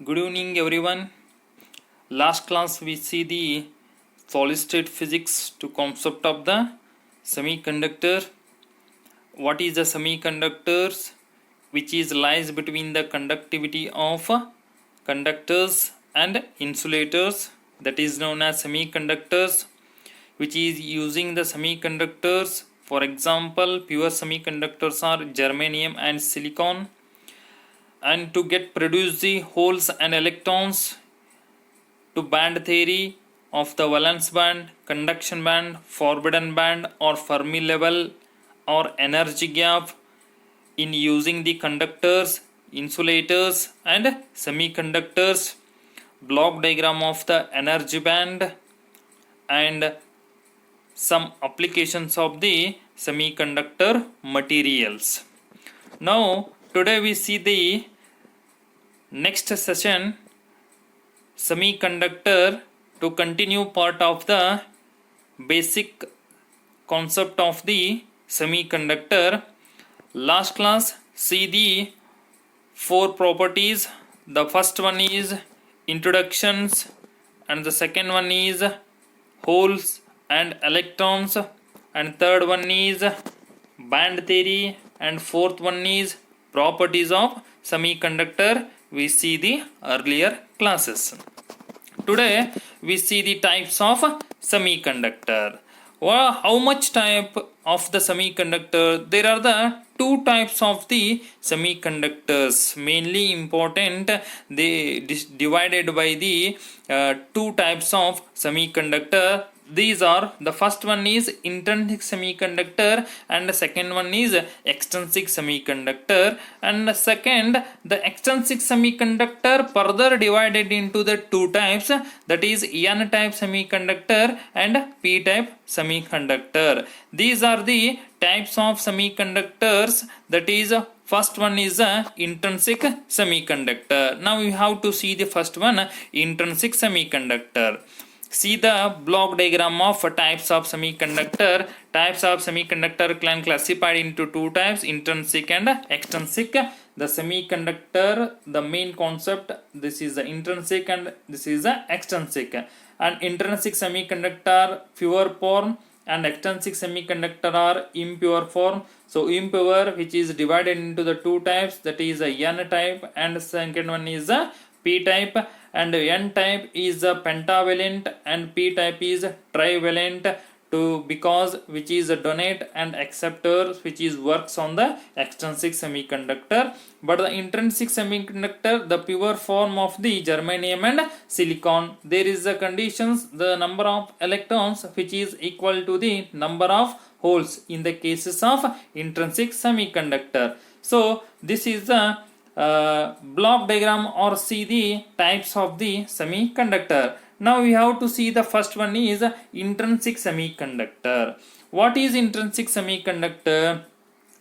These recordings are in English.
Good evening, everyone. Last class we see the solid state physics to concept of the semiconductor. What is the semiconductors? Which is lies between the conductivity of conductors and insulators, that is known as semiconductors, which is using the semiconductors. For example, pure semiconductors are germanium and silicon, and to get produce the holes and electrons to band theory of the valence band, conduction band, forbidden band or Fermi level or energy gap in using the conductors, insulators and semiconductors, block diagram of the energy band and some applications of the semiconductor materials. Now today we see the next session, semiconductor, to continue part of the basic concept of the semiconductor. Last class see the four properties. The first one is introductions, and the second one is holes and electrons, and third one is band theory, and fourth one is properties of semiconductor. We see the earlier classes. Today we see the types of semiconductor. Well, how much type of the semiconductor? There are the two types of the semiconductors, mainly important. They divided by the two types of semiconductor. These are, the first one is intrinsic semiconductor and the second one is extrinsic semiconductor. And the second, the extrinsic semiconductor further divided into the two types, that is N type semiconductor and P type semiconductor. These are the types of semiconductors, that is first one is intrinsic semiconductor. Now we have to see the first one, intrinsic semiconductor. See the block diagram of types of semiconductor. Types of semiconductor can classified into two types, intrinsic and extrinsic. The semiconductor, the main concept, this is the intrinsic and this is the extrinsic. And intrinsic semiconductor pure form and extrinsic semiconductor are impure form. So impure, which is divided into the two types, that is a N type and the second one is a P type, and N type is a pentavalent and P type is trivalent, to because which is a donate and acceptor, which is works on the extrinsic semiconductor. But the intrinsic semiconductor, the pure form of the germanium and silicon, there is a conditions, the number of electrons which is equal to the number of holes in the cases of intrinsic semiconductor. So this is the block diagram or see the types of the semiconductor. Now we have to see the first one is intrinsic semiconductor. What is intrinsic semiconductor?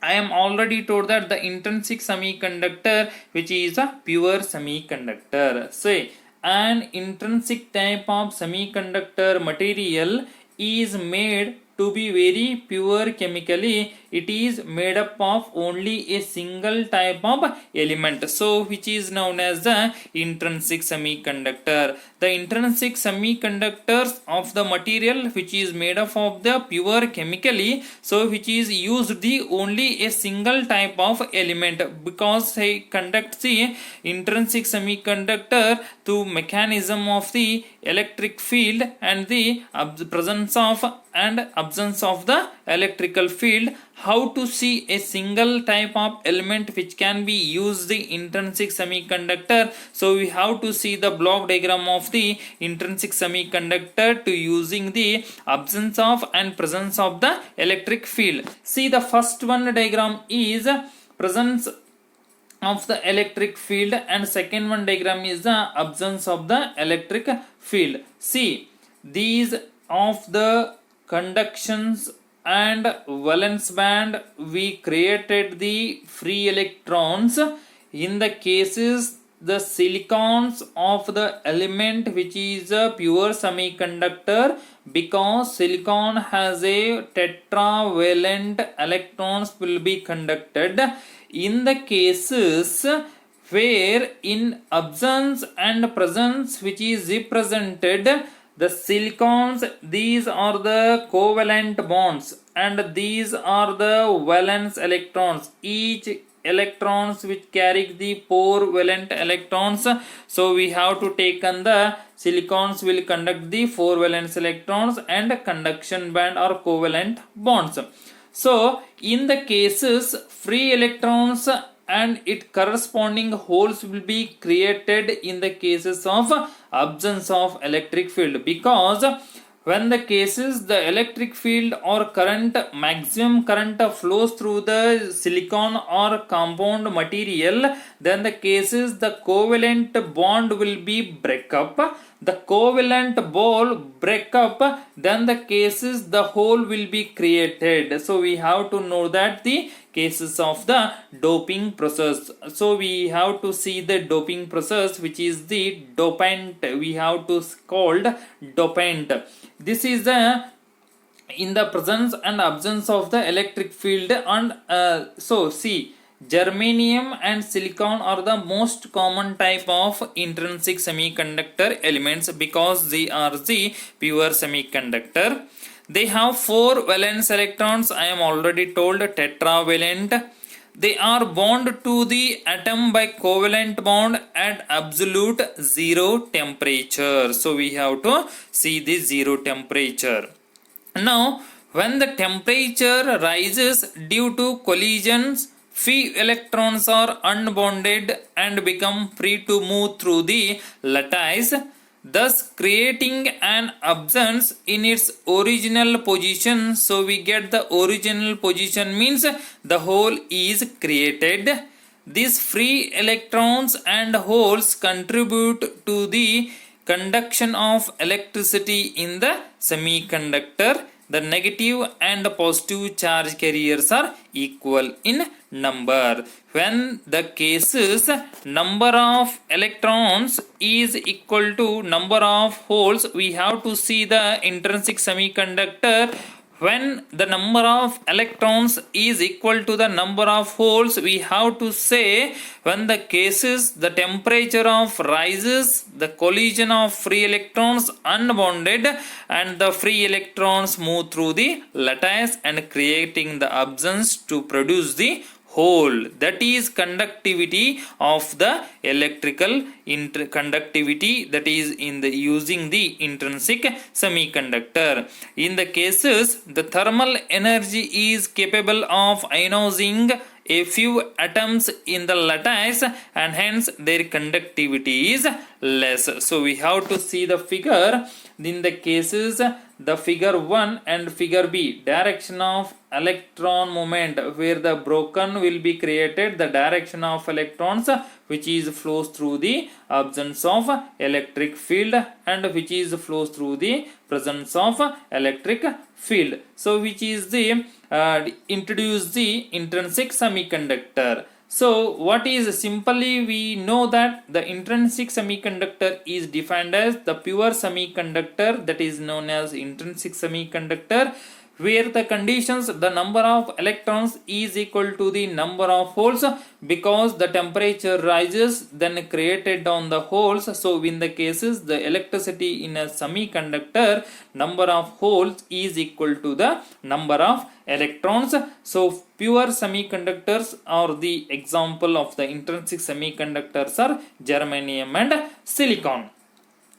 I am already told that the intrinsic semiconductor, which is a pure semiconductor. Say an intrinsic type of semiconductor material is made to be very pure chemically. It is made up of only a single type of element, so which is known as the intrinsic semiconductor. The intrinsic semiconductors of the material which is made up of the pure chemically, so which is used the only a single type of element, because they conduct the intrinsic semiconductor to mechanism of the electric field and the presence of and absence of the electrical field. How to see a single type of element which can be used the intrinsic semiconductor? So we have to see the block diagram of the intrinsic semiconductor to using the absence of and presence of the electric field. See the first one diagram is presence of the electric field and second one diagram is the absence of the electric field. See these of the conductions and valence band, we created the free electrons. In the cases the silicons of the element which is a pure semiconductor, because silicon has a tetravalent electrons will be conducted. In the cases where in absence and presence which is represented the silicons, these are the covalent bonds and these are the valence electrons. Each electrons which carry the 4 valent electrons, so we have to take on the silicons will conduct the 4 valence electrons and conduction band or covalent bonds. So in the cases free electrons and its corresponding holes will be created in the cases of absence of electric field, because when the cases the electric field or current, maximum current flows through the silicon or compound material, then the cases the covalent bond will be break up. The covalent bond break up, then the cases the hole will be created. So we have to know that the cases of the doping process. So we have to see the doping process, which is the dopant. We have to called dopant. This is the in the presence and absence of the electric field. And so see, germanium and silicon are the most common type of intrinsic semiconductor elements because they are the pure semiconductor. They have 4 valence electrons. I am already told tetravalent. They are bound to the atom by covalent bond at absolute zero temperature. So we have to see the zero temperature. Now, when the temperature rises due to collisions, few electrons are unbonded and become free to move through the lattice, thus creating an absence in its original position. So we get the original position means the hole is created. These free electrons and holes contribute to the conduction of electricity in the semiconductor. The negative and positive charge carriers are equal in number. When the cases number of electrons is equal to number of holes, we have to see the intrinsic semiconductor. When the number of electrons is equal to the number of holes, we have to say when the cases the temperature of rises, the collision of free electrons unbonded and the free electrons move through the lattice and creating the absence to produce the hole. That is conductivity of the electrical conductivity, that is in the using the intrinsic semiconductor. In the cases the thermal energy is capable of ionizing a few atoms in the lattice and hence their conductivity is less. So we have to see the figure. In the cases the figure 1 and figure B, direction of electron movement, where the broken will be created, the direction of electrons which is flows through the absence of electric field and which is flows through the presence of electric field. So which is the introduce the intrinsic semiconductor. So what is, simply we know that the intrinsic semiconductor is defined as the pure semiconductor, that is known as intrinsic semiconductor, where the conditions the number of electrons is equal to the number of holes, because the temperature rises then created on the holes. So in the cases the electricity in a semiconductor, number of holes is equal to the number of electrons. So pure semiconductors are the example of the intrinsic semiconductors are germanium and silicon.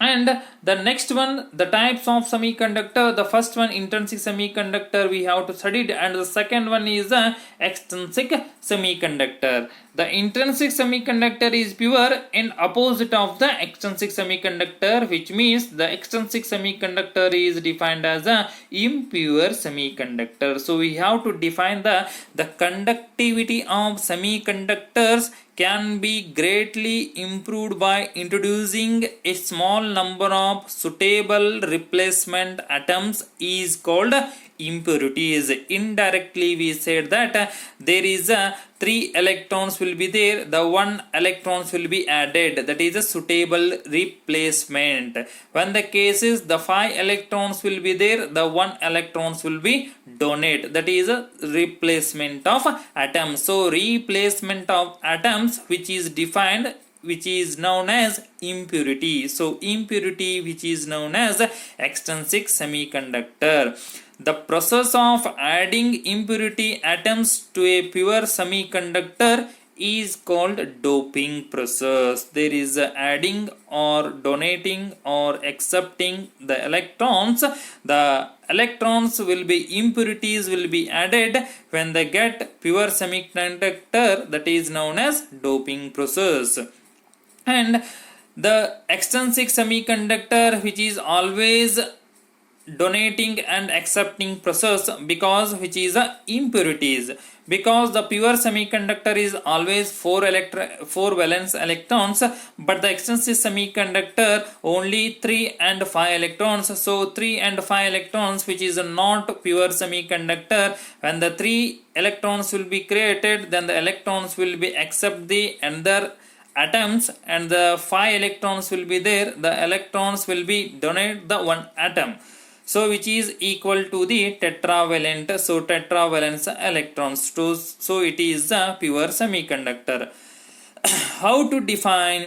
And the next one, the types of semiconductor. The first one, intrinsic semiconductor, we have to study, and the second one is the extrinsic semiconductor. The intrinsic semiconductor is pure and opposite of the extrinsic semiconductor, which means the extrinsic semiconductor is defined as a impure semiconductor. So we have to define the conductivity of semiconductors can be greatly improved by introducing a small number of suitable replacement atoms is called impurities. Indirectly we said that there is a 3 electrons will be there, the 1 electrons will be added, that is a suitable replacement. When the case is the 5 electrons will be there, the 1 electrons will be donate, that is a replacement of atoms. So replacement of atoms which is defined, which is known as impurity. So impurity which is known as extrinsic semiconductor. The process of adding impurity atoms to a pure semiconductor is called doping process. There is adding or donating or accepting the electrons. The electrons will be impurities will be added when they get pure semiconductor, that is known as doping process. And the extrinsic semiconductor which is always donating and accepting process, because which is impurities, because the pure semiconductor is always 4 valence electrons, but the extrinsic semiconductor only 3 and 5 electrons. So 3 and 5 electrons which is not pure semiconductor, when the 3 electrons will be created, then the electrons will be accept the another atoms, and the 5 electrons will be there, the electrons will be donate the 1 atom, so which is equal to the tetravalent, so tetravalence electrons. So it is a pure semiconductor. How to define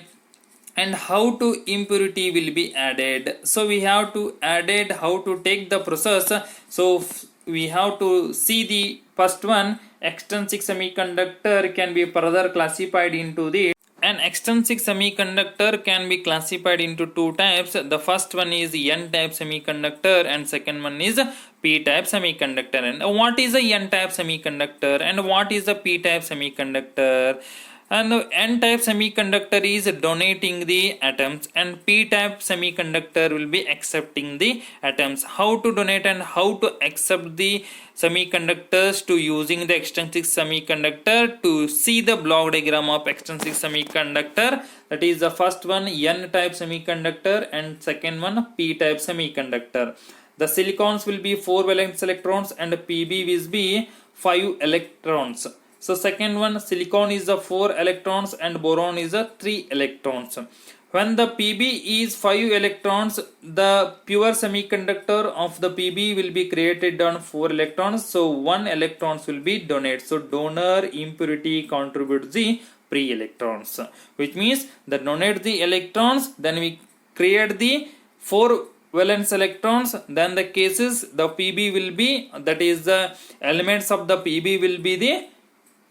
and how to impurity will be added? So we have to added how to take the process. So we have to see the first one. Extrinsic semiconductor can be further classified into the an extrinsic semiconductor can be classified into 2 types. The first one is N-type semiconductor and second one is P-type semiconductor. And what is a N-type semiconductor and what is a P-type semiconductor? And the N-type semiconductor is donating the atoms and P-type semiconductor will be accepting the atoms. How to donate and how to accept the semiconductors to using the extrinsic semiconductor? To see the block diagram of extrinsic semiconductor, that is the first one N-type semiconductor and second one P-type semiconductor. The silicons will be 4 valence electrons and Pb will be 5 electrons. So second one, silicon is the 4 electrons and boron is the 3 electrons. When the Pb is 5 electrons, the pure semiconductor of the Pb will be created on 4 electrons. So 1 electrons will be donated. So donor impurity contributes the free electrons, which means that donate the electrons, then we create the 4 valence electrons, then the cases the Pb will be, that is the elements of the Pb will be the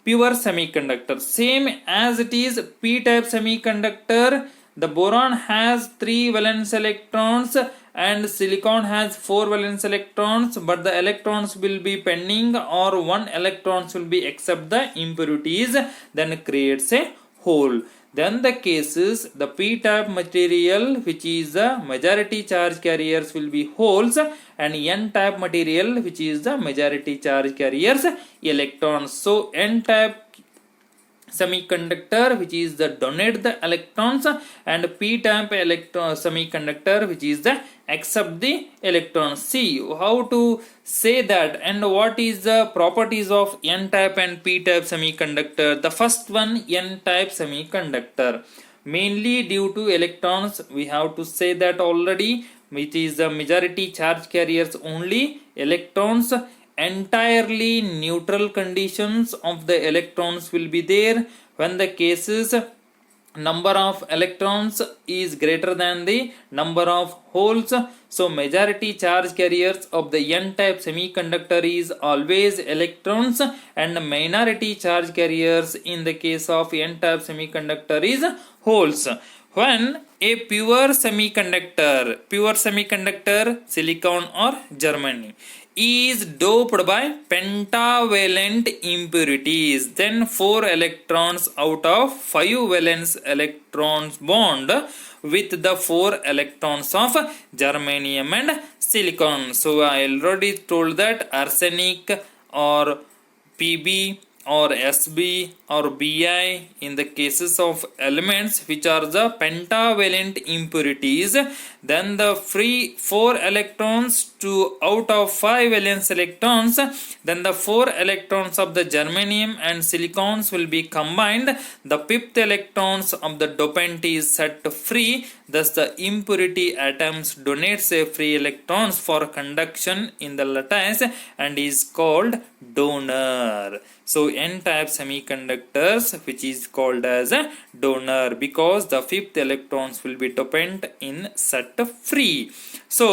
pure semiconductor. Same as it is P-type semiconductor, the boron has 3 valence electrons and silicon has 4 valence electrons, but the electrons will be pending or 1 electrons will be accept the impurities, then creates a hole. Then the cases the P-type material which is the majority charge carriers will be holes, and N-type material which is the majority charge carriers electrons. So N-type semiconductor which is the donate the electrons and P-type semiconductor which is the accept the electrons. See how to say that and what is the properties of N-type and P-type semiconductor. The first one, N-type semiconductor, mainly due to electrons, we have to say that already, which is the majority charge carriers only, electrons, entirely neutral conditions of the electrons will be there when the cases number of electrons is greater than the number of holes. So majority charge carriers of the N-type semiconductor is always electrons, and minority charge carriers in the case of N-type semiconductor is holes. When a pure semiconductor, silicon or germany, is doped by pentavalent impurities, then 4 electrons out of 5 valence electrons bond with the 4 electrons of germanium and silicon. So I already told that arsenic or Pb or SB or Bi in the cases of elements which are the pentavalent impurities, then the free 4 electrons to out of 5 valence electrons, then the 4 electrons of the germanium and silicons will be combined. The fifth electrons of the dopant is set free. Thus the impurity atoms donates a free electrons for conduction in the lattice and is called donor. So n-type semiconductors which is called as a donor because the fifth electrons will be dopant in set free. So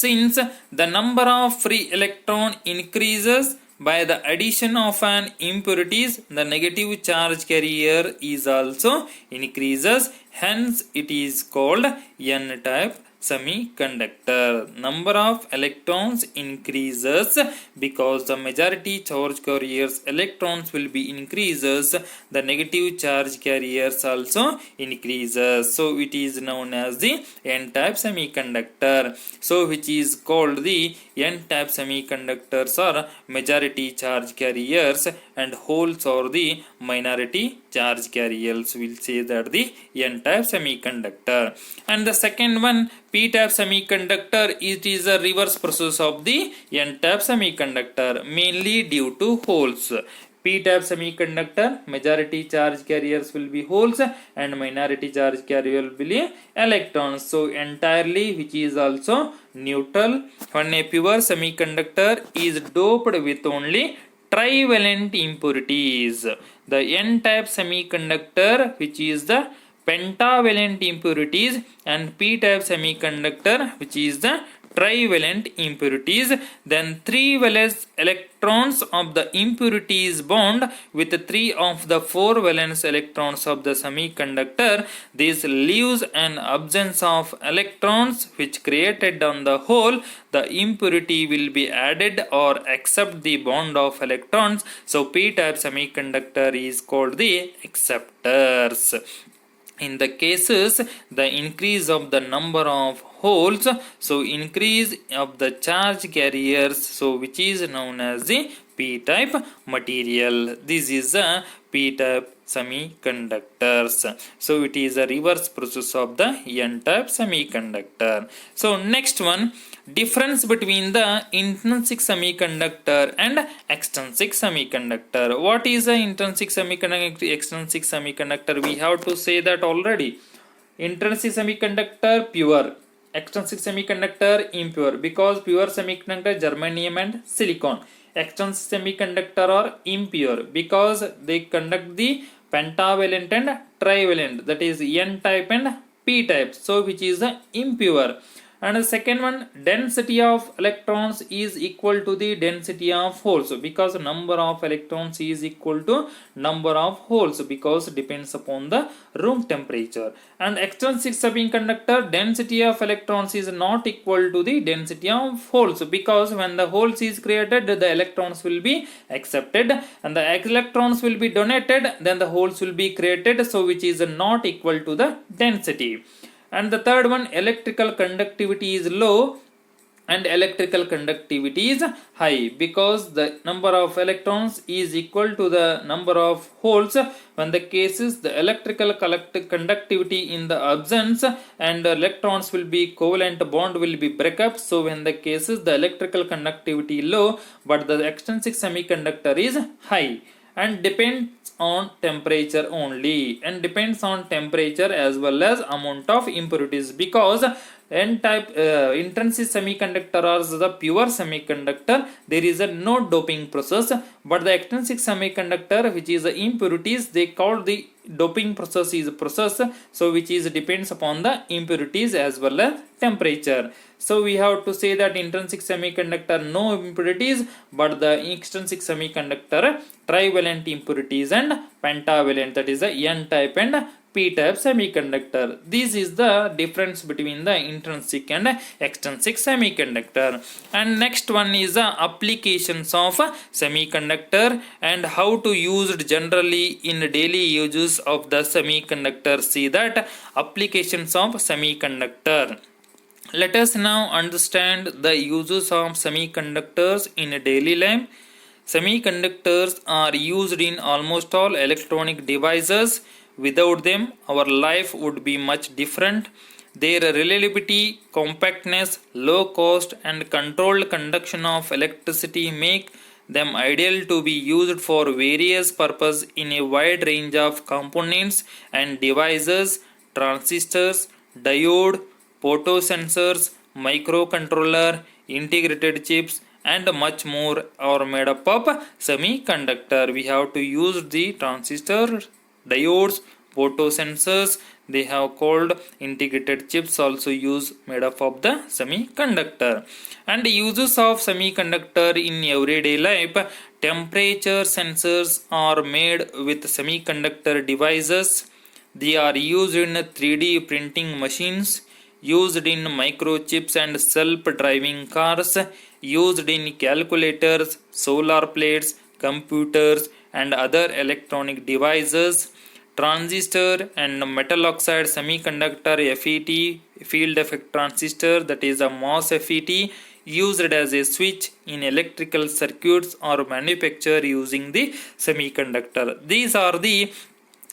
since the number of free electron increases by the addition of an impurities, the negative charge carrier is also increases, hence it is called n-type semiconductor. Number of electrons increases because the majority charge carriers electrons will be increases, the negative charge carriers also increases. So it is known as the n-type semiconductor. So which is called the n-type semiconductors are majority charge carriers and holes are the minority charge carriers. We'll say that the n-type semiconductor. And the second one, p-type semiconductor, it is a reverse process of the n-type semiconductor, mainly due to holes. p-type semiconductor, majority charge carriers will be holes and minority charge carrier will be electrons. So entirely which is also neutral. When a pure semiconductor is doped with only trivalent impurities. The n-type semiconductor which is the pentavalent impurities and p-type semiconductor which is the trivalent impurities, then 3 valence electrons of the impurities bond with 3 of the 4 valence electrons of the semiconductor. This leaves an absence of electrons which created on the whole the impurity will be added or accept the bond of electrons. So p-type semiconductor is called the acceptors. In the cases, the increase of the number of holes, so increase of the charge carriers, so which is known as the p-type material. This is a p-type semiconductors. So it is a reverse process of the n-type semiconductor. So next one, difference between the intrinsic semiconductor and extrinsic semiconductor. What is the intrinsic semiconductor, extrinsic semiconductor? We have to say that already. Intrinsic semiconductor pure, extrinsic semiconductor impure, because pure semiconductor germanium and silicon. Extrinsic semiconductor are impure because they conduct the pentavalent and trivalent, that is n-type and p-type, so which is impure. And the second one, density of electrons is equal to the density of holes, because number of electrons is equal to number of holes because depends upon the room temperature. And extrinsic semiconductor, density of electrons is not equal to the density of holes, because when the holes is created, the electrons will be accepted and the electrons will be donated, then the holes will be created, so which is not equal to the density. And the third one, electrical conductivity is low and electrical conductivity is high, because the number of electrons is equal to the number of holes. When the cases, the electrical conductivity in the absence and the electrons will be covalent bond will be break up. So when the cases, the electrical conductivity low but the extrinsic semiconductor is high, and depends on temperature only, and depends on temperature as well as amount of impurities, because n-type intrinsic semiconductor or the pure semiconductor, there is a no doping process, but the extrinsic semiconductor which is the impurities, they call the doping process is a process, so which is depends upon the impurities as well as temperature. So we have to say that intrinsic semiconductor no impurities, but the extrinsic semiconductor trivalent impurities and pentavalent, that is the n-type and p-type semiconductor. This is the difference between the intrinsic and extrinsic semiconductor. And next one is the applications of semiconductor and how to use it generally in daily uses of the semiconductor. See that applications of semiconductor. Let us now understand the uses of semiconductors in daily life. Semiconductors are used in almost all electronic devices. Without them, our life would be much different. Their reliability, compactness, low cost, and controlled conduction of electricity make them ideal to be used for various purposes in a wide range of components and devices. Transistors, diode, photosensors, microcontroller, integrated chips, and much more are made up of semiconductor. We have to use the transistor, diodes, photosensors. They have called integrated chips also use made up of the semiconductor. And the uses of semiconductor in everyday life. Temperature sensors are made with semiconductor devices. They are used in 3D printing machines, used in microchips and self-driving cars, used in calculators, solar plates, computers, and other electronic devices. Transistor and metal oxide semiconductor FET, field effect transistor, that is a MOS FET, used as a switch in electrical circuits or manufactured using the semiconductor. These are the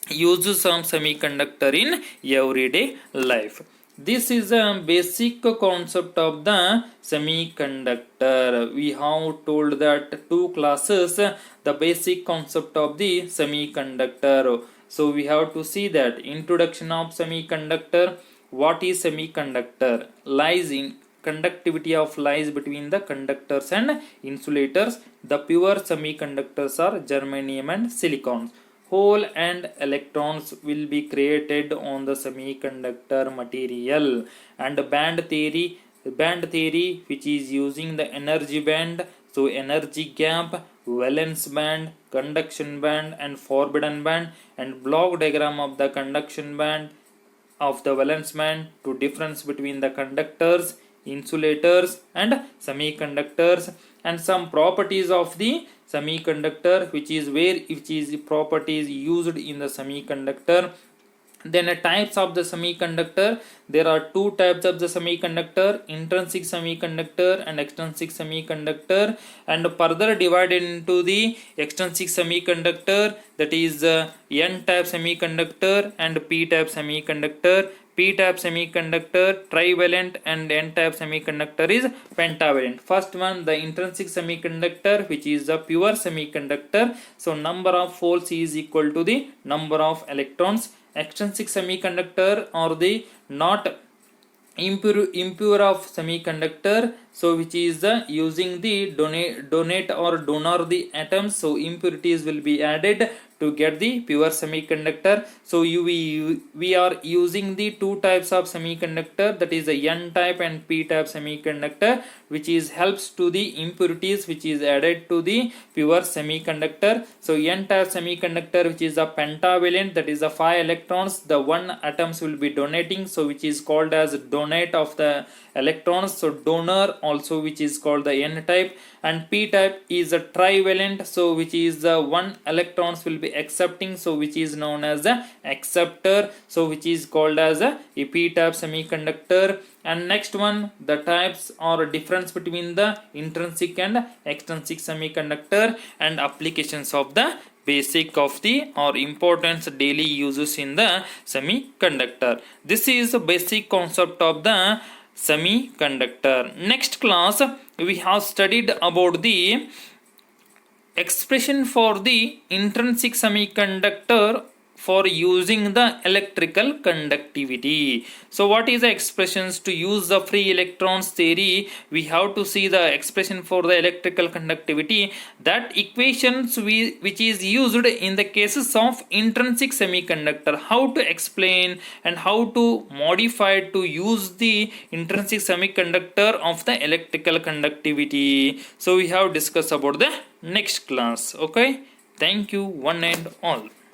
uses of semiconductor in everyday life. This is a basic concept of the semiconductor. We have told that two classes, the basic concept of the semiconductor. So we have to see that introduction of semiconductor. What is semiconductor? Lies in conductivity of lies between the conductors and insulators. The pure semiconductors are germanium and silicon. Hole and electrons will be created on the semiconductor material. And band theory which is using the energy band, so energy gap, valence band, conduction band, and forbidden band, and block diagram of the conduction band, of the valence band, to difference between the conductors, insulators, and semiconductors, and some properties of the semiconductor, which is properties used in the semiconductor. Then types of the semiconductor. There are two types of the semiconductor: intrinsic semiconductor and extrinsic semiconductor, and further divided into the extrinsic semiconductor, that is N-type semiconductor and P-type semiconductor. P-type semiconductor trivalent and N-type semiconductor is pentavalent. First one, the intrinsic semiconductor, which is a pure semiconductor. So number of holes is equal to the number of electrons. Extrinsic semiconductor or the not impure of semiconductor, so which is using the donate or donor the atoms, so impurities will be added to get the pure semiconductor. So we are using the two types of semiconductor, that is the N type and P type semiconductor, which is helps to the impurities which is added to the pure semiconductor. So N type semiconductor, which is a pentavalent, that is the 5 electrons, the 1 atoms will be donating, so which is called as donate of the electrons. So donor also, which is called the N type. And P type is a trivalent, so which is 1 electrons will be accepting, so which is known as the acceptor, so which is called as a P type semiconductor. And next one, the types or difference between the intrinsic and extrinsic semiconductor, and applications of the basic of the or importance daily uses in the semiconductor. This is the basic concept of the semiconductor. Next class we have studied about the expression for the intrinsic semiconductor for using the electrical conductivity. So what is the expressions to use the free electrons theory? We have to see the expression for the electrical conductivity, that equations which is used in the cases of intrinsic semiconductor, how to explain and how to modify to use the intrinsic semiconductor of the electrical conductivity. So we have discussed about the next class. Okay, thank you one and all.